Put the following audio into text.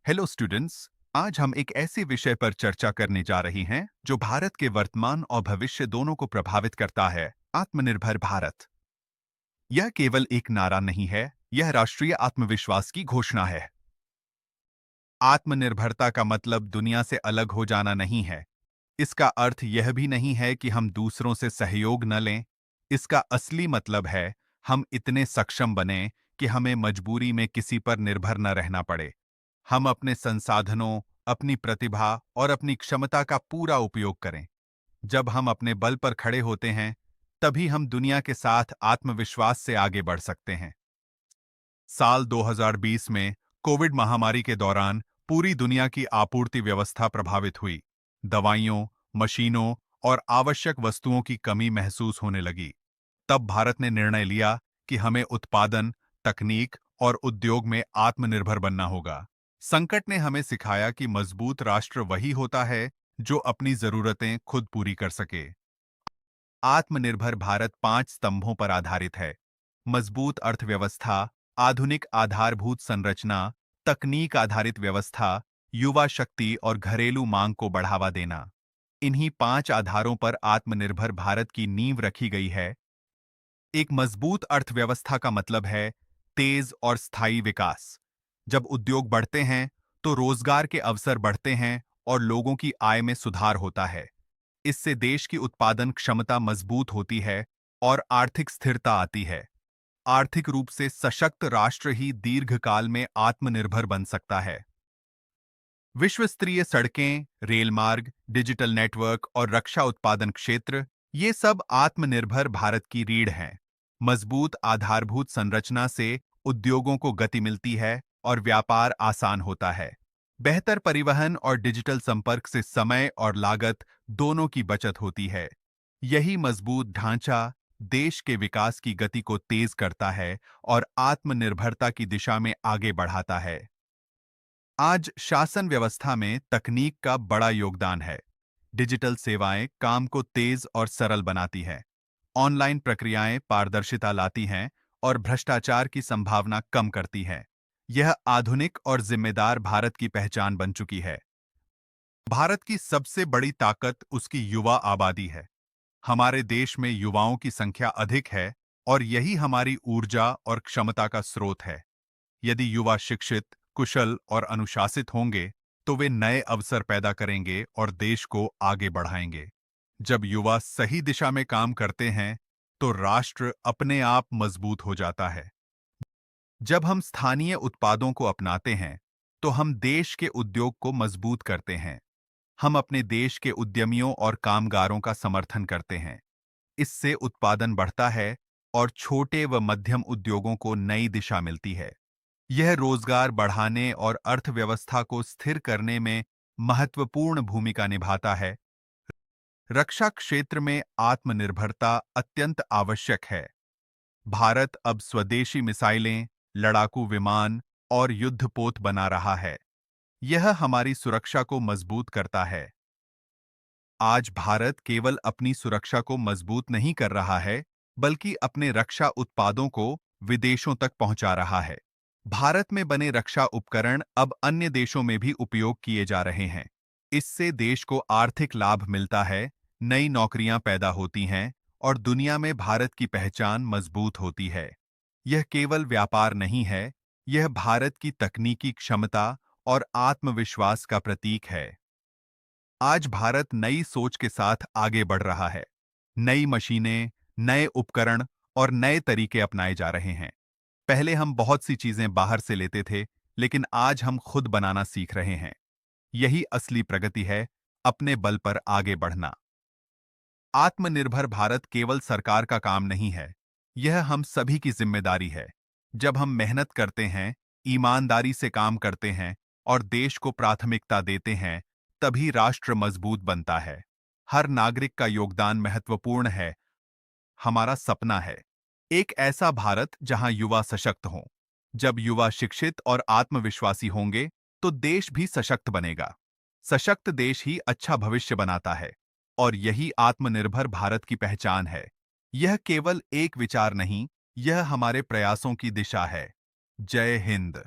Hello students. आज हम एक ऐसे विषय पर चर्चा करने जा रहे हैं जो भारत के वर्तमान और भविष्य दोनों को प्रभावित करता है। आत्मनिर्भर भारत। यह केवल एक नारा नहीं है, यह राष्ट्रीय आत्मविश्वास की घोषणा है। आत्मनिर्भरता का मतलब दुनिया से अलग हो जाना नहीं है। इसका अर्थ यह भी नहीं है कि हम दूसरों से सहयोग न लें। इसका असली मतलब है हम इतने सक्षम बने कि हमें मजबूरी में किसी पर निर्भर न रहना पड़े। हम अपने संसाधनों, अपनी प्रतिभा और अपनी क्षमता का पूरा उपयोग करें। जब हम अपने बल पर खड़े होते हैं, तभी हम दुनिया के साथ आत्मविश्वास से आगे बढ़ सकते हैं। साल 2020 में कोविड महामारी के दौरान पूरी दुनिया की आपूर्ति व्यवस्था प्रभावित हुई। दवाइयों, मशीनों और आवश्यक वस्तुओं की कमी महसूस होने लगी। तब भारत ने निर्णय लिया कि हमें उत्पादन, तकनीक और उद्योग में आत्मनिर्भर बनना होगा। संकट ने हमें सिखाया कि मजबूत राष्ट्र वही होता है जो अपनी जरूरतें खुद पूरी कर सके। आत्मनिर्भर भारत 5 स्तंभों पर आधारित है। मजबूत अर्थव्यवस्था, आधुनिक आधारभूत संरचना, तकनीक आधारित व्यवस्था, युवा शक्ति और घरेलू मांग को बढ़ावा देना। इन्हीं 5 आधारों पर आत्मनिर्भर भारत की नींव रखी गई है। एक मजबूत अर्थव्यवस्था का मतलब है तेज और स्थायी विकास। जब उद्योग बढ़ते हैं, तो रोजगार के अवसर बढ़ते हैं और लोगों की आय में सुधार होता है। इससे देश की उत्पादन क्षमता मजबूत होती है और आर्थिक स्थिरता आती है। आर्थिक रूप से सशक्त राष्ट्र ही दीर्घकाल में आत्मनिर्भर बन सकता है। विश्व स्तरीय सड़कें, रेल मार्ग, डिजिटल नेटवर्क और रक्षा उत्पादन क्षेत्र, ये सब आत्मनिर्भर भारत की रीढ़ हैं। मजबूत आधारभूत संरचना से उद्योगों को गति मिलती है और व्यापार आसान होता है। बेहतर परिवहन और डिजिटल संपर्क से समय और लागत दोनों की बचत होती है। यही मजबूत ढांचा देश के विकास की गति को तेज करता है और आत्मनिर्भरता की दिशा में आगे बढ़ाता है। आज शासन व्यवस्था में तकनीक का बड़ा योगदान है। डिजिटल सेवाएं काम को तेज और सरल बनाती हैं। ऑनलाइन प्रक्रियाएं पारदर्शिता लाती हैं और भ्रष्टाचार की संभावना कम करती हैं। यह आधुनिक और जिम्मेदार भारत की पहचान बन चुकी है। भारत की सबसे बड़ी ताकत उसकी युवा आबादी है। हमारे देश में युवाओं की संख्या अधिक है और यही हमारी ऊर्जा और क्षमता का स्रोत है। यदि युवा शिक्षित, कुशल और अनुशासित होंगे, तो वे नए अवसर पैदा करेंगे और देश को आगे बढ़ाएंगे। जब युवा सही दिशा में काम करते हैं, तो राष्ट्र अपने आप मजबूत हो जाता है। जब हम स्थानीय उत्पादों को अपनाते हैं, तो हम देश के उद्योग को मजबूत करते हैं। हम अपने देश के उद्यमियों और कामगारों का समर्थन करते हैं। इससे उत्पादन बढ़ता है और छोटे व मध्यम उद्योगों को नई दिशा मिलती है। यह रोजगार बढ़ाने और अर्थव्यवस्था को स्थिर करने में महत्वपूर्ण भूमिका निभाता है। रक्षा क्षेत्र में आत्मनिर्भरता अत्यंत आवश्यक है। भारत अब स्वदेशी मिसाइलें, लड़ाकू विमान और युद्धपोत बना रहा है। यह हमारी सुरक्षा को मजबूत करता है। आज भारत केवल अपनी सुरक्षा को मजबूत नहीं कर रहा है, बल्कि अपने रक्षा उत्पादों को विदेशों तक पहुंचा रहा है। भारत में बने रक्षा उपकरण अब अन्य देशों में भी उपयोग किए जा रहे हैं। इससे देश को आर्थिक लाभ मिलता है, नई नौकरियां पैदा होती हैं और दुनिया में भारत की पहचान मजबूत होती है। यह केवल व्यापार नहीं है, यह भारत की तकनीकी क्षमता और आत्मविश्वास का प्रतीक है। आज भारत नई सोच के साथ आगे बढ़ रहा है। नई मशीनें, नए उपकरण और नए तरीके अपनाए जा रहे हैं। पहले हम बहुत सी चीजें बाहर से लेते थे, लेकिन आज हम खुद बनाना सीख रहे हैं। यही असली प्रगति है, अपने बल पर आगे बढ़ना। आत्मनिर्भर भारत केवल सरकार का काम नहीं है, यह हम सभी की जिम्मेदारी है। जब हम मेहनत करते हैं, ईमानदारी से काम करते हैं और देश को प्राथमिकता देते हैं, तभी राष्ट्र मजबूत बनता है। हर नागरिक का योगदान महत्वपूर्ण है। हमारा सपना है एक ऐसा भारत जहां युवा सशक्त हों। जब युवा शिक्षित और आत्मविश्वासी होंगे, तो देश भी सशक्त बनेगा। सशक्त देश ही अच्छा भविष्य बनाता है और यही आत्मनिर्भर भारत की पहचान है। यह केवल एक विचार नहीं, यह हमारे प्रयासों की दिशा है। जय हिंद।